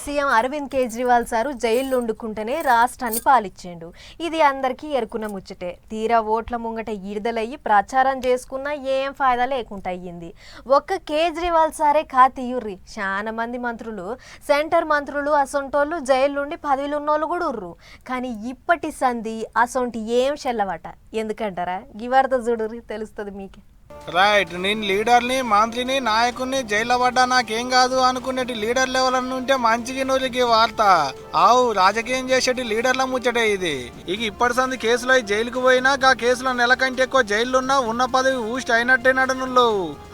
CM Arvind Kejriwal sir జైల్లో ఉండుకుంటేనే రాష్ట్రాన్ని పాలిచ్చిండు. ఇది అందరికీ ఎరుకున్న ముచ్చటే. తీరా ఓట్ల ముంగట ఈడదలయ్యి ప్రచారం చేసుకున్నా ఏం ఫాయిదా లేకుండా అయ్యింది. ఒక్క కేజ్రీవాల్ సారే కాతీయుర్రి. చాలా మంది మంత్రులు, సెంటర్ మంత్రులు అసొంటోళ్ళు జైలుండి పదవిలు ఉన్నోళ్ళు కూడా ఉర్రు. కానీ ఇప్పటి సంధి అసొంటి ఏం చెల్లవట. ఎందుకంటారా? గివార్త చూడుర్రి, తెలుస్తుంది మీకే. రైట్, నేను లీడర్ని, మంత్రిని, నాయకుడిని జైల్లో పడ్డా నాకేం కాదు అనుకునేటి లీడర్ లెవెల్ ఉంటే మంచిగా నూరికి వార్త. ఆవు రాజకీయం చేసేటి లీడర్ల ముచ్చటే ఇది. ఇక ఇప్పటి సంది కేసులో జైలుకు పోయినా ఆ కేసులో నెల కంటే ఎక్కువ జైలున్నా ఉన్న పదవి ఊస్ట్ అయినట్టే నడనుల్లో.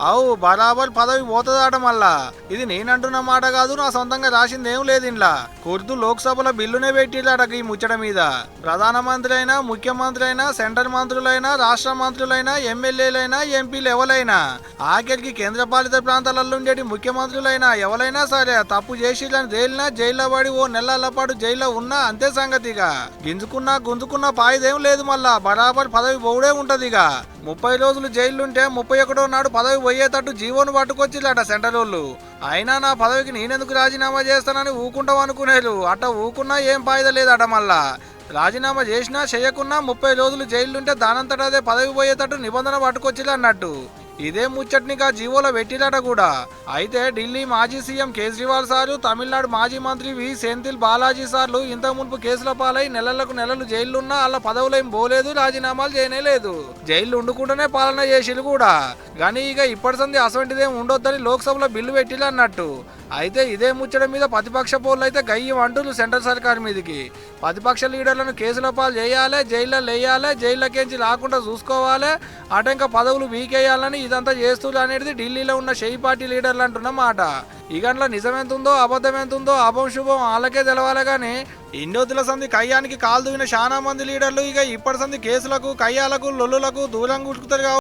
ఆవు బరాబర్ పదవి పోతుందాట. మళ్ళా ఇది నేనంటున్న మాట కాదు, నా సొంతంగా రాసింది ఏం లేదు. ఇంట్లో కుర్దు లోక్సభలో బిల్లునే పెట్టిలాట ఈ ముచ్చట మీద. ప్రధానమంత్రి అయినా, ముఖ్యమంత్రి అయినా, సెంటర్ మంత్రులైనా, రాష్ట్ర మంత్రులైనా, ఎమ్మెల్యేలైనా, ఎంపీ ఎవరైనా, ఆఖరికి కేంద్రపాలిత ప్రాంతాలలో ఉండేటి ముఖ్యమంత్రులైనా ఎవరైనా సరే తప్పు చేసిలని తేలినా జైల్లో పడి ఓ నెలల పాటు జైల్లో ఉన్నా అంతే సంగతిగా. గింజుకున్నా గుంజుకున్నా పాయిదేం లేదు. మళ్ళా బరాబర్ పదవి పోవుడే ఉంటదిగా. 30 రోజులు జైలుంటే 31వ నాడు పదవి పోయేటట్టు జీవోను పట్టుకొచ్చిల్లట సెంటర్ వాళ్ళు. అయినా నా పదవికి నేనెందుకు రాజీనామా చేస్తానని ఊకుంటాం అనుకునేరు. అట్ట ఊకున్నా ఏం పాయిదా లేదట. మళ్ళా రాజీనామా చేసినా చేయకున్నా 30 రోజులు జైలుంటే దానంతట అదే పదవి పోయేటట్టు నిబంధన పట్టుకొచ్చిలే అన్నట్టు. ఇదే ముచ్చట్నిగా జీవోలో పెట్టిలట కూడా. అయితే ఢిల్లీ మాజీ సీఎం కేజ్రీవాల్ సారు, తమిళనాడు మాజీ మంత్రి వి సెంథిల్ బాలాజీ సార్లు ఇంతకు మునుపు కేసుల పాలై నెలలకు నెలలు జైలున్నా వాళ్ళ పదవులేం పోలేదు, రాజీనామాలు చేయలేదు. జైలు ఉండుకుంటూనే పాలన చేసిలు కూడా. కానీ ఇక ఇప్పటి సంది అసొంటిదేం ఉండొద్దని లోక్సభలో బిల్లు పెట్టిలు అన్నట్టు. అయితే ఇదే ముచ్చట మీద ప్రతిపక్ష పోళ్ళు అయితే గయ్యం అంటున్నారు సెంట్రల్ సర్కార్ మీదకి. ప్రతిపక్ష లీడర్లను కేసుల పాలు చేయాలి, జైల్లో వేయాలి, జైల్లోకేంచి రాకుండా చూసుకోవాలి, అటంక పదవులు వీకేయాలని ఇదంతా చేస్తున్నారు అనేది ఢిల్లీలో ఉన్న షెయి పార్టీ లీడర్లు అంటున్న మాట. ఇగంట్లో నిజమెంతుందో అబద్ధం ఎంతుందో అభం శుభం వాళ్ళకే తెలవాలి. కానీ ఇన్నొద్దుల సంది కయ్యానికి కాలు దువ్విన చాలా మంది లీడర్లు ఇక ఇప్పటి సంది కేసులకు, కయ్యాలకు, లొల్లులకు దూరం గుట్టుతారు.